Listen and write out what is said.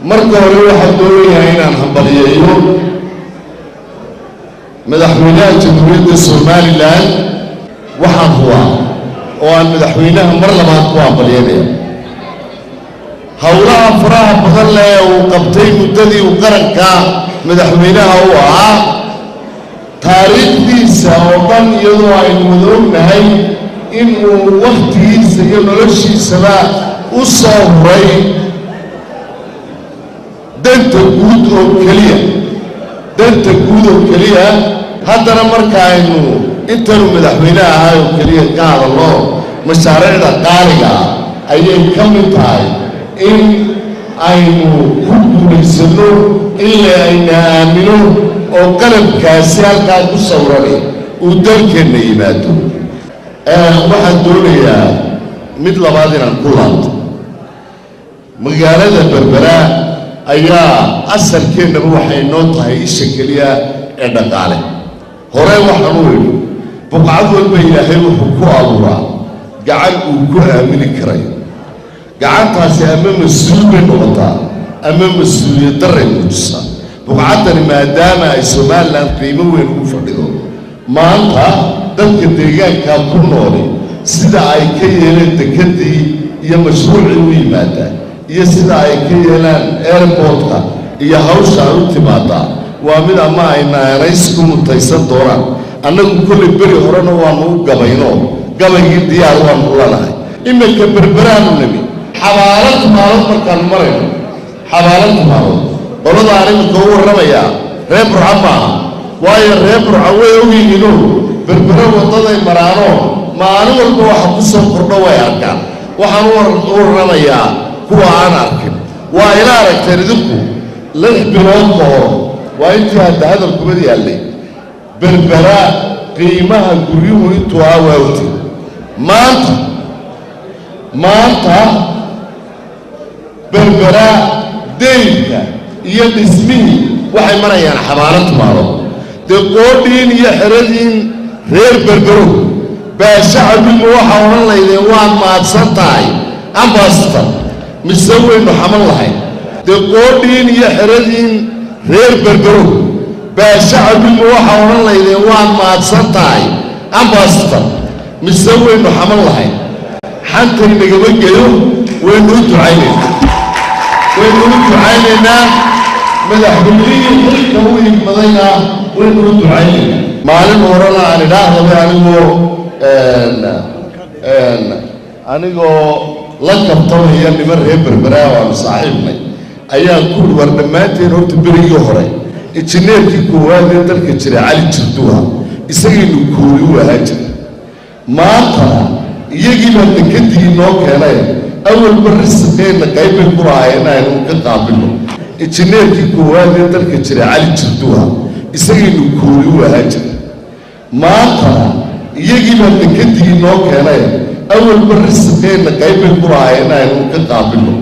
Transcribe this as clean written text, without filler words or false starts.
marka hore waxaan doonayaa inaan hambaliyeeyo madaxweynaha jamhuuriyadda Somaliland waxaan hubaa oo aan madaxweynaha mar labaad ku hambalyeeyo hawlaha faraha badan leh uu qabtay muddadii uu qaranka madaxweynaha u ahaa taariikhdiisa oo dhan iyadoo aynu wada ognahay in uu waqtigiisa iyo noloshiisaba u soo huray danta guud oo keliya haddana marka aynu intanu madaxweynaha ahaa oo keliya ka hadalno mashaariicda qaaliga ayay ka mid tahay in aynu ku guulaysano in ayna aamino oo qalabkaasi halkaa ku sawiranay uu dalkeenna yimaado waxaan doonayaa mid labaad inaan ku laabto magaalada Berbera ayaa asalkeennaba waxay noo tahay isha keliya ee dhaqaale hore waxaan u yidhi buqcad walba ilaahay wuxuu ku abuuraa gacan uu ku aamini karayo gacantaasi ama mas-uul bay noqotaa ama mas-uuliyad darray muujisaa buqcaddani maadaama ay Somaliland qiimo weyn ugu fadhido maanta dadka deegaankaa ku nooli sida ay ka yeeleen dekedii iyo mashruucii u yimaadaan iyo sida ay ka yeelaan airportka iyo hawsha ay u timaadaa waa mid ama ay naanays ku mutaysan doonaan annagu kolley beri horena waanu u gabayno gabaygii diyaar waanu lanahay iminka Berberaanu nimi xabaalad maalod markaan marayno xabaalad maalod qolada aan iminka u warramayaa reer Burca maaha waayo reer Burca way ogyihiino Berbera wadaday maraano maalin walba waxa ku soo kordho way arkaan waxaan u warramayaa kuwa aan arkin waa ila aragteen idinku 6 bilood ka hor waa intii hadda hadalkumad yaallay Berbera qiimaha guryuhu intuu awaawtay maanta Berbera deynka iyo dhismihii waxay marayaan xabaalad maalod dee qoodhiin iyo xeradiin reer Berbero baa shacbigu waxa odhan laydeen waan mahadsan tahay ambassador mise waynu xamal lahayn dee qoodhiin iyo xeradiin reer Berbero baa shacbigu waxa odhan laydeen waan mahadsan tahay ambassador mise waynu xamal lahayn xantay nagama geeyo waynu u ducaynaynaa madaxweynihii xilka u yimidayna waynu u ducaynaynaa maalin horena aan idhaahdaba anigoo la kabtamaya niman reer Berbera waanu saaxiibnay ayaan ku war dhammaanteen horta berigii hore injineerkii koowaad ee dalka jiray Cali Jirduha isagaynu kuuli u ahaa jiray maantana iyagii baa dekedii noo keenay awalba risqeena qaybay ku lahaayeen aynu ka qaabilo injineerkii koowaad ee dalka jiray Cali Jirduha isagaynu kuuli u ahaa jiray maantana iyagii baa dekedii noo keenay awalba risqeena qaybay ku lahaayeen aynu ka qaabilo